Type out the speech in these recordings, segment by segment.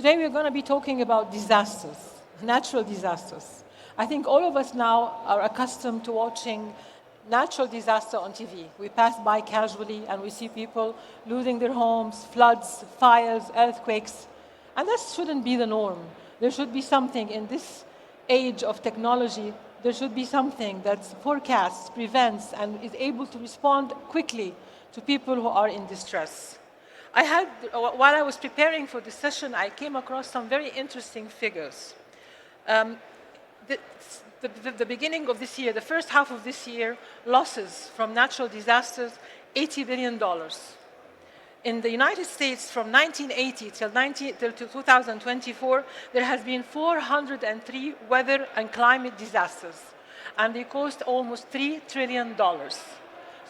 Today we're going to be talking about disasters, natural disasters. I think all of us now are accustomed to watching natural disaster on TV. We pass by casually and we see people losing their homes, floods, fires, earthquakes. And that shouldn't be the norm. There should be something in this age of technology, there should be something that forecasts, prevents, and is able to respond quickly to people who are in distress. While I was preparing for this session, I came across some very interesting figures. The beginning of this year, the first half of this year, losses from natural disasters, $80 billion. In the United States, from 1980 till 2024, there has been 403 weather and climate disasters, and they cost almost $3 trillion.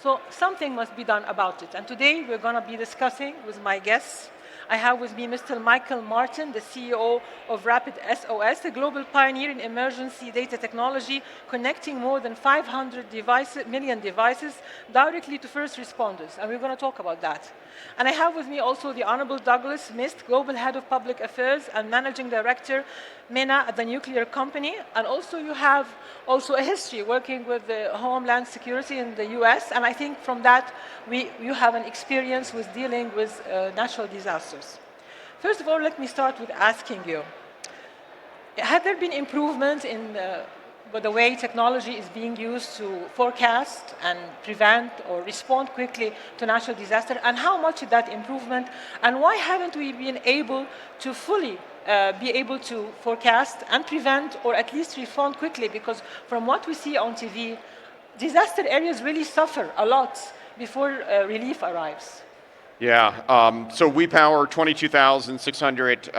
So something must be done about it. And today we're going to be discussing with my guests. I have with me Mr. Michael Martin, the CEO of RapidSOS, a global pioneer in emergency data technology, connecting more than 500 million devices directly to first responders. And we're going to talk about that. And I have with me also the Honorable Douglas Mist, Global Head of Public Affairs and Managing Director, MENA at the nuclear company. And also you have also a history working with the Homeland Security in the US. And I think from that, you have an experience with dealing with natural disasters. First of all, let me start with asking you, have there been improvements in the way technology is being used to forecast and prevent or respond quickly to natural disaster? And how much is that improvement? And why haven't we been able to fully be able to forecast and prevent or at least respond quickly? Because from what we see on TV, disaster areas really suffer a lot before relief arrives. Yeah, so we power 22,600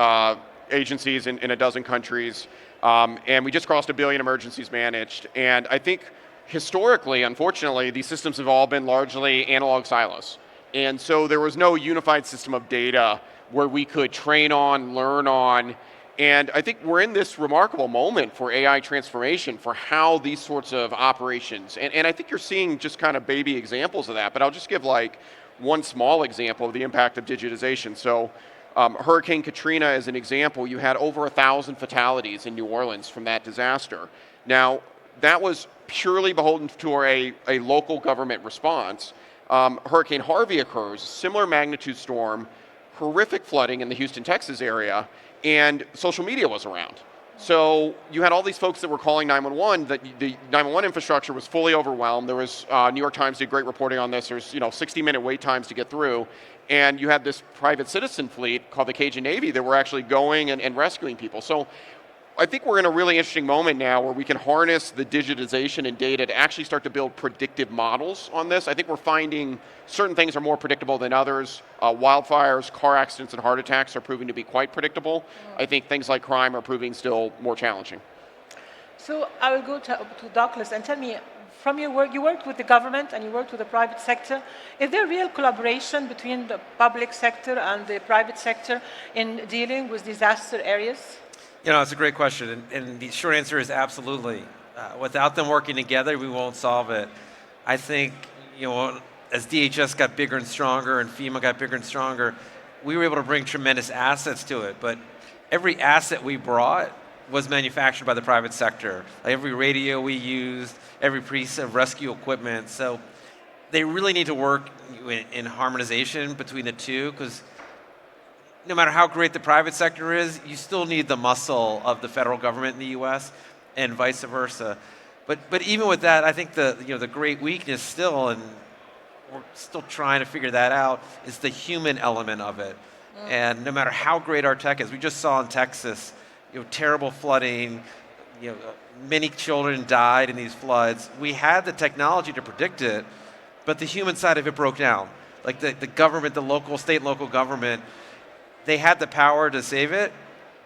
agencies in a dozen countries, and we just crossed 1 billion emergencies managed. And I think historically, unfortunately, these systems have all been largely analog silos. And so there was no unified system of data where we could train on, learn on. And I think we're in this remarkable moment for AI transformation for how these sorts of operations, and I think you're seeing just kind of baby examples of that, but I'll just give like one small example of the impact of digitization. So Hurricane Katrina is an example. You had over 1,000 fatalities in New Orleans from that disaster. Now, that was purely beholden to a local government response. Hurricane Harvey occurs, similar magnitude storm, horrific flooding in the Houston, Texas area, and social media was around. So you had all these folks that were calling 911, that the 911 infrastructure was fully overwhelmed. There was, New York Times did great reporting on this. There's 60-minute wait times to get through. And you had this private citizen fleet called the Cajun Navy that were actually going and rescuing people. So I think we're in a really interesting moment now where we can harness the digitization and data to actually start to build predictive models on this. I think we're finding certain things are more predictable than others. Wildfires, car accidents, and heart attacks are proving to be quite predictable. I think things like crime are proving still more challenging. So I will go to Douglas and tell me, from your work, you worked with the government and you worked with the private sector. Is there real collaboration between the public sector and the private sector in dealing with disaster areas? It's a great question, and the short answer is absolutely. Without them working together, we won't solve it. I think, as DHS got bigger and stronger and FEMA got bigger and stronger, we were able to bring tremendous assets to it, but every asset we brought was manufactured by the private sector. Like every radio we used, every piece of rescue equipment. So they really need to work in harmonization between the two, because no matter how great the private sector is, you still need the muscle of the federal government in the U.S. and vice versa. But even with that, I think the great weakness still, and we're still trying to figure that out, is the human element of it. And no matter how great our tech is, we just saw in Texas, terrible flooding, many children died in these floods. We had the technology to predict it, but the human side of it broke down. Like the government, the local, state and local government, they had the power to save it,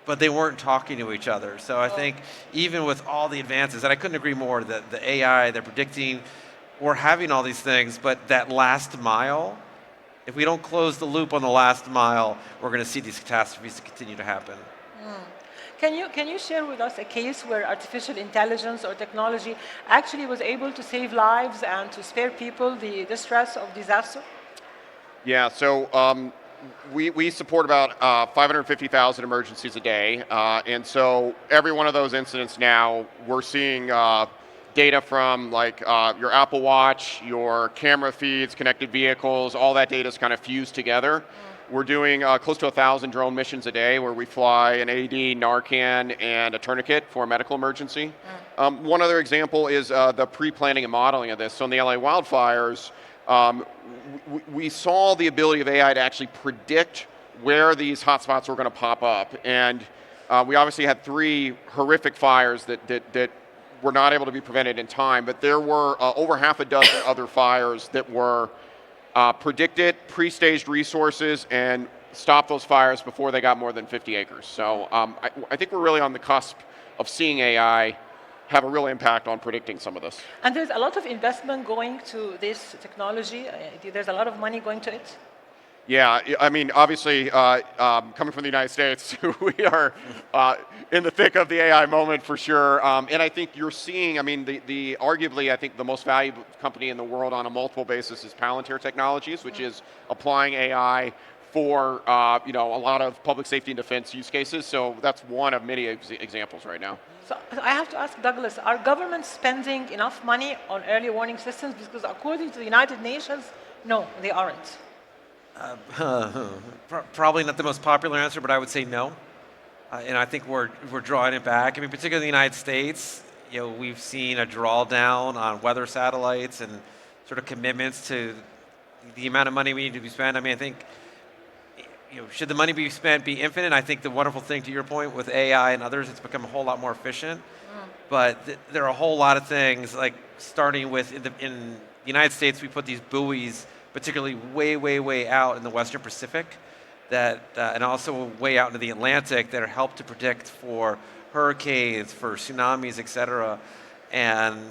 but they weren't talking to each other. So I think even with all the advances, and I couldn't agree more, that the AI, they're predicting, we're having all these things, but that last mile, if we don't close the loop on the last mile, we're going to see these catastrophes continue to happen. Can you share with us a case where artificial intelligence or technology actually was able to save lives and to spare people the distress of disaster? Yeah, so we support about 550,000 emergencies a day, and so every one of those incidents now, we're seeing data from like your Apple Watch, your camera feeds, connected vehicles, all that data is kind of fused together. We're doing close to 1,000 drone missions a day where we fly an AED, Narcan, and a tourniquet for a medical emergency. One other example is the pre-planning and modeling of this. So in the LA wildfires, we saw the ability of AI to actually predict where these hotspots were going to pop up. And we obviously had 3 horrific fires that were not able to be prevented in time, but there were over half a dozen other fires that were predicted, pre-staged resources, and stop those fires before they got more than 50 acres. So I think we're really on the cusp of seeing AI have a real impact on predicting some of this. And there's a lot of investment going to this technology. There's a lot of money going to it. Yeah, I mean, obviously, coming from the United States, we are in the thick of the AI moment for sure. And I think you're seeing, I mean, the arguably, I think the most valuable company in the world on a multiple basis is Palantir Technologies, which is applying AI for a lot of public safety and defense use cases. So that's one of many examples right now. So I have to ask Douglas, are governments spending enough money on early warning systems? Because according to the United Nations, no, they aren't. Probably not the most popular answer, but I would say no. And I think we're drawing it back. I mean, particularly in the United States, we've seen a drawdown on weather satellites and sort of commitments to the amount of money we need to be spent. I mean, I think, should the money be spent be infinite? I think the wonderful thing, to your point, with AI and others, it's become a whole lot more efficient. But there are a whole lot of things, like starting with in the United States, we put these buoys, particularly way out in the Western Pacific, and also way out into the Atlantic, that are helped to predict for hurricanes, for tsunamis, et cetera. And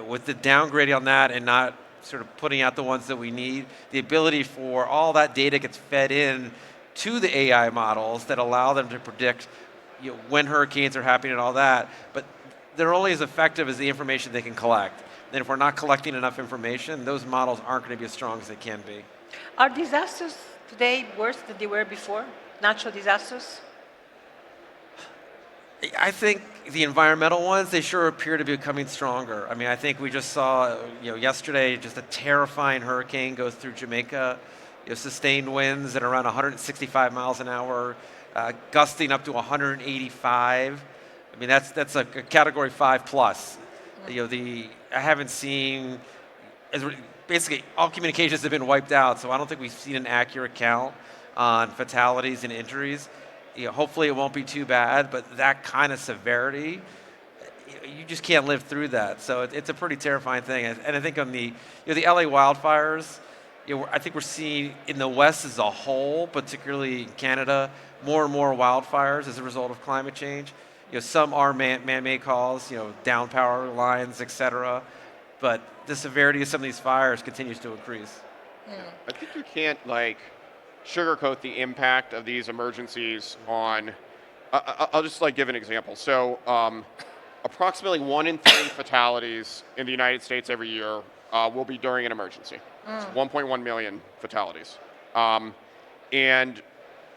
with the downgrading on that and not sort of putting out the ones that we need, the ability for all that data gets fed in to the AI models that allow them to predict when hurricanes are happening and all that, but they're only as effective as the information they can collect. And if we're not collecting enough information, those models aren't going to be as strong as they can be. Are disasters today worse than they were before? Natural disasters? I think the environmental ones, they sure appear to be becoming stronger. I mean, I think we just saw, yesterday, just a terrifying hurricane goes through Jamaica. Sustained winds at around 165 miles an hour, gusting up to 185. I mean, that's a category 5 plus. I haven't seen, basically all communications have been wiped out, so I don't think we've seen an accurate count on fatalities and injuries. Hopefully it won't be too bad, but that kind of severity, you just can't live through that. So it's a pretty terrifying thing. And I think on the LA wildfires, I think we're seeing in the West as a whole, particularly in Canada, more and more wildfires as a result of climate change. Some are man-made cause, down power lines, et cetera. But the severity of some of these fires continues to increase. I think you can't sugarcoat the impact of these emergencies on. I'll just give an example. So, approximately 1 in 3 fatalities in the United States every year will be during an emergency. It's 1.1 million fatalities. And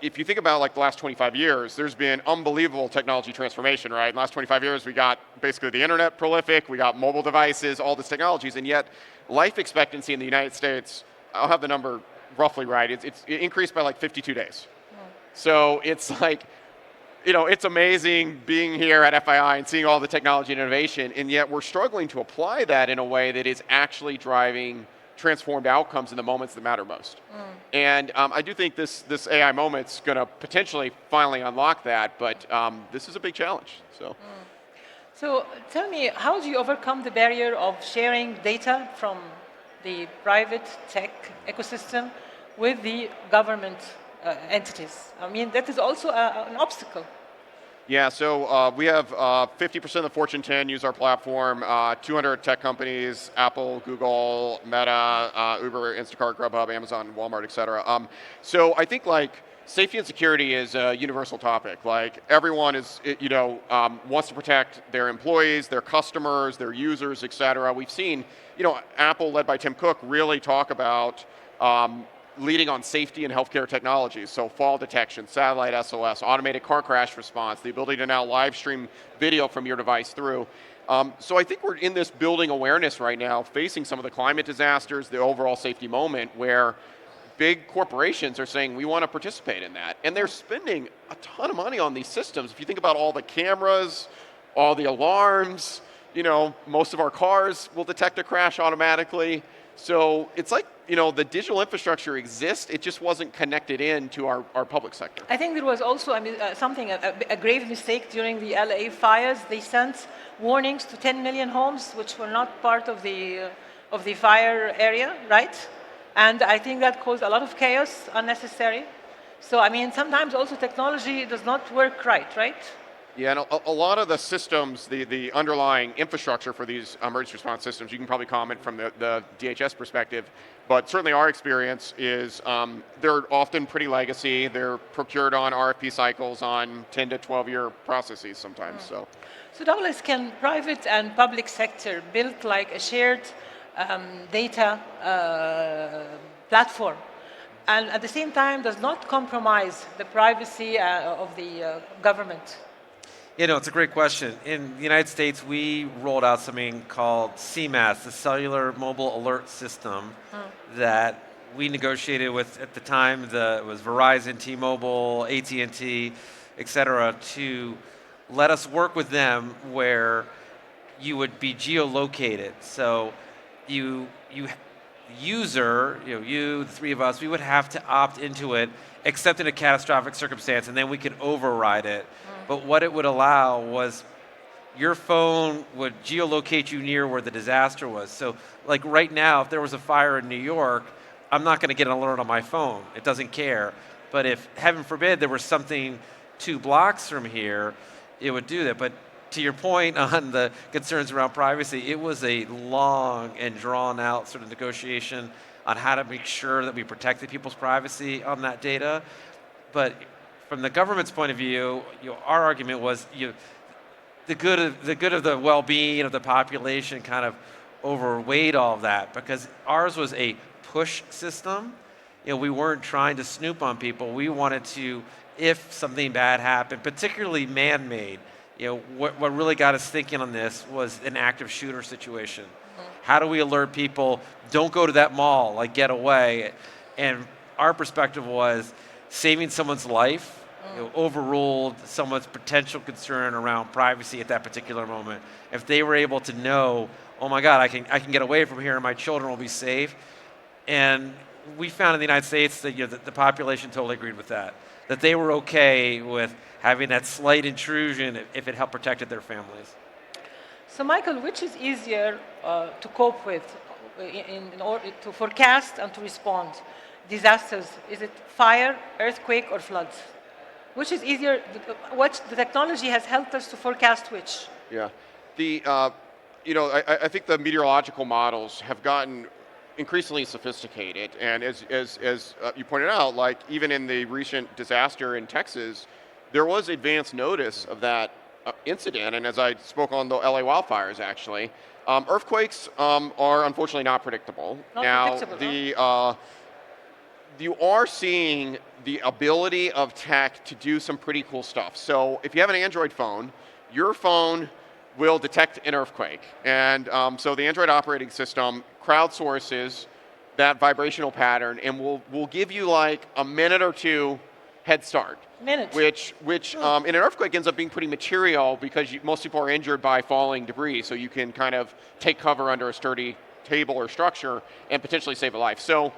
if you think about the last 25 years, there's been unbelievable technology transformation, right? In the last 25 years, we got basically the internet prolific, we got mobile devices, all these technologies, and yet life expectancy in the United States, I'll have the number roughly right, it's increased by 52 days. So it's it's amazing being here at FII and seeing all the technology and innovation, and yet we're struggling to apply that in a way that is actually driving transformed outcomes in the moments that matter most. And I do think this AI moment's going to potentially finally unlock that, but this is a big challenge. So tell me, how do you overcome the barrier of sharing data from the private tech ecosystem with the government entities? I mean, that is also an obstacle. Yeah, so we have 50% of the Fortune 10 use our platform, 200 tech companies, Apple, Google, Meta, Uber, Instacart, Grubhub, Amazon, Walmart, et cetera. So I think safety and security is a universal topic. Everyone is, wants to protect their employees, their customers, their users, et cetera. We've seen, Apple led by Tim Cook really talk about leading on safety and healthcare technologies, so fall detection, satellite SOS, automated car crash response, the ability to now live stream video from your device through. So I think we're in this building awareness right now, facing some of the climate disasters, the overall safety moment, where big corporations are saying we want to participate in that. And they're spending a ton of money on these systems. If you think about all the cameras, all the alarms, most of our cars will detect a crash automatically. So it's like, the digital infrastructure exists, it just wasn't connected in to our public sector. I think there was also a grave mistake during the LA fires. They sent warnings to 10 million homes, which were not part of the fire area, right? And I think that caused a lot of chaos, unnecessary. So, sometimes also technology does not work right? Yeah, and a lot of the systems, the underlying infrastructure for these emergency response systems, you can probably comment from the DHS perspective, but certainly our experience is they're often pretty legacy. They're procured on RFP cycles on 10 to 12-year processes sometimes. So Douglas, can private and public sector build like a shared data platform, and at the same time does not compromise the privacy of the government? It's a great question. In the United States, we rolled out something called CMAS, the Cellular Mobile Alert System, that we negotiated with, at the time, it was Verizon, T-Mobile, AT&T, et cetera, to let us work with them where you would be geolocated. So the user, the three of us, we would have to opt into it, except in a catastrophic circumstance, and then we could override it. But what it would allow was your phone would geolocate you near where the disaster was. So like right now, if there was a fire in New York, I'm not going to get an alert on my phone. It doesn't care. But if, heaven forbid, there was something 2 blocks from here, it would do that. But to your point on the concerns around privacy, it was a long and drawn out sort of negotiation on how to make sure that we protected people's privacy on that data. But from the government's point of view, our argument was the good of the well-being of the population kind of overweighed all of that, because ours was a push system. We weren't trying to snoop on people. We wanted to, if something bad happened, particularly man-made, what really got us thinking on this was an active shooter situation. How do we alert people, don't go to that mall, like get away? And our perspective was saving someone's life overruled someone's potential concern around privacy at that particular moment. If they were able to know, oh my God, I can get away from here and my children will be safe. And we found in the United States that the population totally agreed with that they were okay with having that slight intrusion if it helped protect their families. So Michael, which is easier to cope with in order to forecast and to respond? Disasters, is it fire, earthquake, or floods? Which is easier? What the technology has helped us to forecast which? Yeah, I think the meteorological models have gotten increasingly sophisticated, and as you pointed out, like even in the recent disaster in Texas, there was advance notice of that incident, and as I spoke on the LA wildfires, actually, earthquakes are unfortunately not predictable. You are seeing the ability of tech to do some pretty cool stuff. So if you have an Android phone, your phone will detect an earthquake. And so the Android operating system crowdsources that vibrational pattern and will give you like a minute or two head start. Which in an earthquake ends up being pretty material because most people are injured by falling debris. So you can kind of take cover under a sturdy table or structure and potentially save a life. So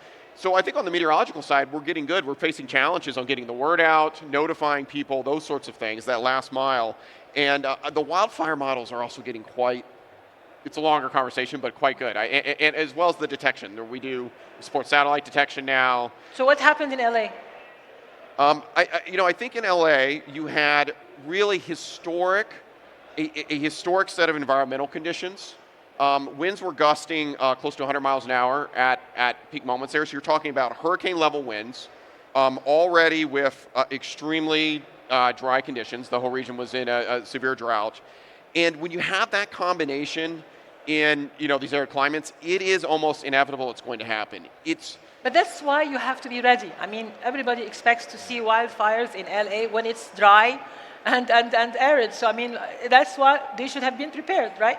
I think on the meteorological side, we're getting good. We're facing challenges on getting the word out, notifying people, those sorts of things, that last mile. And the wildfire models are also getting it's a longer conversation, but quite good. And as well as the detection. We support satellite detection now. So what happened in LA? I think in LA, you had really a historic set of environmental conditions. Winds were gusting close to 100 miles an hour at peak moments there. So you're talking about hurricane level winds, already with extremely dry conditions. The whole region was in a severe drought. And when you have that combination in these arid climates, it is almost inevitable it's going to happen. But that's why you have to be ready. I mean, everybody expects to see wildfires in LA when it's dry and arid. So, I mean, that's why they should have been prepared, right?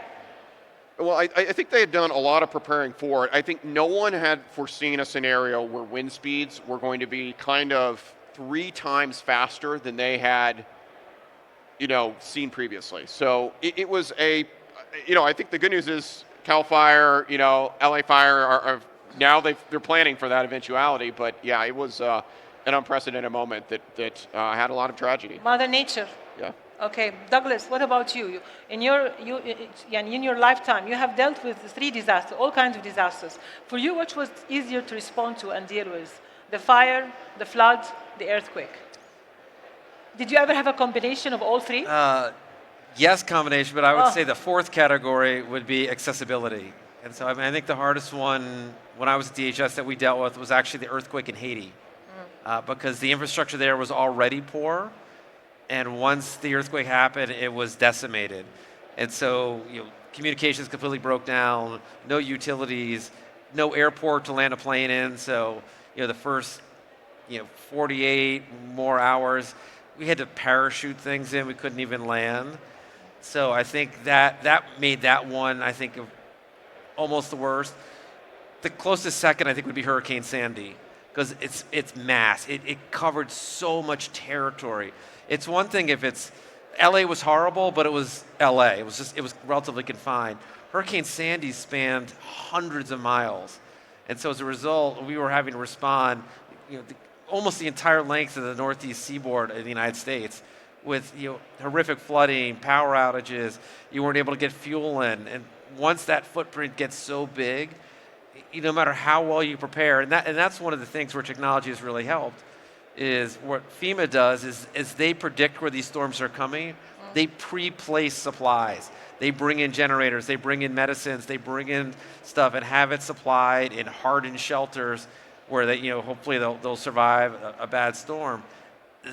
Well, I think they had done a lot of preparing for it. I think no one had foreseen a scenario where wind speeds were going to be kind of 3 times faster than they had, seen previously. So it was I think the good news is Cal Fire, LA Fire are now they're planning for that eventuality. But yeah, it was an unprecedented moment that had a lot of tragedy. Mother Nature. Yeah. Okay, Douglas, what about you? In your lifetime, you have dealt with 3 disasters, all kinds of disasters. For you, which was easier to respond to and deal with? The fire, the flood, the earthquake? Did you ever have a combination of all 3? Yes, combination, but I would say the 4th category would be accessibility. And so I think the hardest one when I was at DHS that we dealt with was actually the earthquake in Haiti. Because the infrastructure there was already poor. And once the earthquake happened, it was decimated. And so, communications completely broke down, no utilities, no airport to land a plane in. So, the first, 48 more hours, we had to parachute things in. We couldn't even land. So I think that made that one, I think, almost the worst. The closest second, I think, would be Hurricane Sandy, because it's mass. It covered so much territory. It's one thing if it's LA was horrible, but it was LA. It was relatively confined. Hurricane Sandy spanned hundreds of miles, and so as a result, we were having to respond, almost the entire length of the northeast seaboard of the United States, with horrific flooding, power outages. You weren't able to get fuel in, and once that footprint gets so big, no matter how well you prepare, and that's one of the things where technology has really helped. Is what FEMA does is they predict where these storms are coming. They pre-place supplies. They bring in generators. They bring in medicines. They bring in stuff and have it supplied in hardened shelters where they, hopefully they'll survive a bad storm.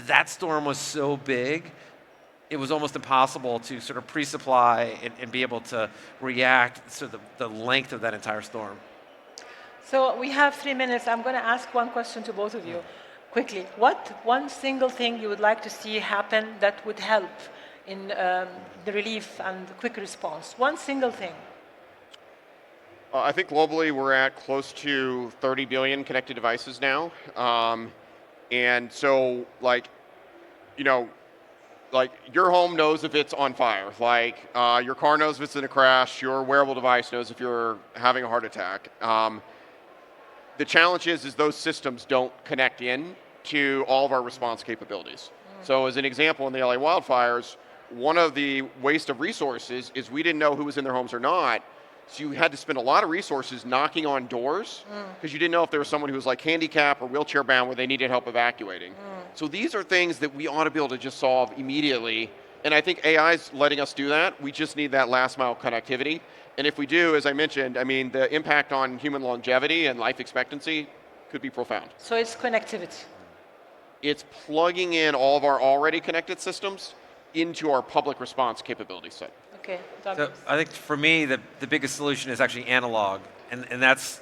That storm was so big, it was almost impossible to sort of pre-supply and be able to react to the length of that entire storm. So we have 3 minutes. I'm going to ask one question to both of you. Quickly, what one single thing you would like to see happen that would help in the relief and the quick response? One single thing. I think globally we're at close to 30 billion connected devices now. And so, your home knows if it's on fire. Your car knows if it's in a crash. Your wearable device knows if you're having a heart attack. The challenge is those systems don't connect in to all of our response capabilities. So as an example, in the LA wildfires, one of the waste of resources is we didn't know who was in their homes or not. So you had to spend a lot of resources knocking on doors because you didn't know if there was someone who was handicapped or wheelchair bound where they needed help evacuating. So these are things that we ought to be able to just solve immediately. And I think AI is letting us do that. We just need that last mile connectivity. And if we do, as I mentioned, the impact on human longevity and life expectancy could be profound. So it's connectivity. It's plugging in all of our already connected systems into our public response capability set. Okay. So I think for me, the biggest solution is actually analog, and that's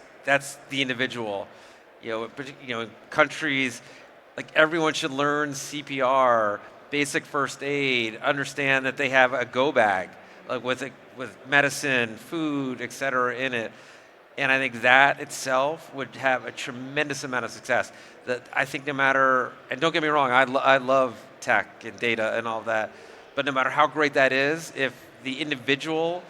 the individual. Countries, everyone should learn CPR, basic first aid, understand that they have a go bag, with medicine, food, et cetera, in it. And I think that itself would have a tremendous amount of success. That I think no matter, and don't get me wrong, I love tech and data and all of that, but no matter how great that is, if the individual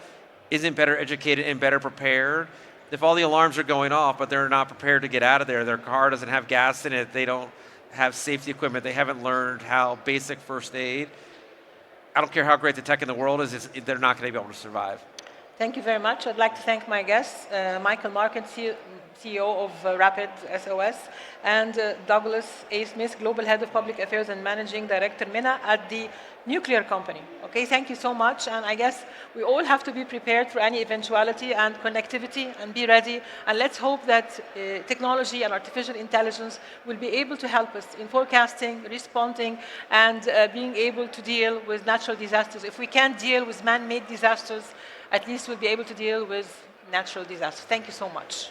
isn't better educated and better prepared, if all the alarms are going off, but they're not prepared to get out of there, their car doesn't have gas in it, they don't have safety equipment, they haven't learned how basic first aid, I don't care how great the tech in the world is, they're not going to be able to survive. Thank you very much. I'd like to thank my guests, Michael Markin, CEO of RapidSOS, and Douglas A. Smith, Global Head of Public Affairs and Managing Director, MENA, at the nuclear company. Okay, thank you so much. And I guess we all have to be prepared for any eventuality and connectivity and be ready. And let's hope that technology and artificial intelligence will be able to help us in forecasting, responding, and being able to deal with natural disasters. If we can't deal with man-made disasters, at least we'll be able to deal with natural disasters. Thank you so much.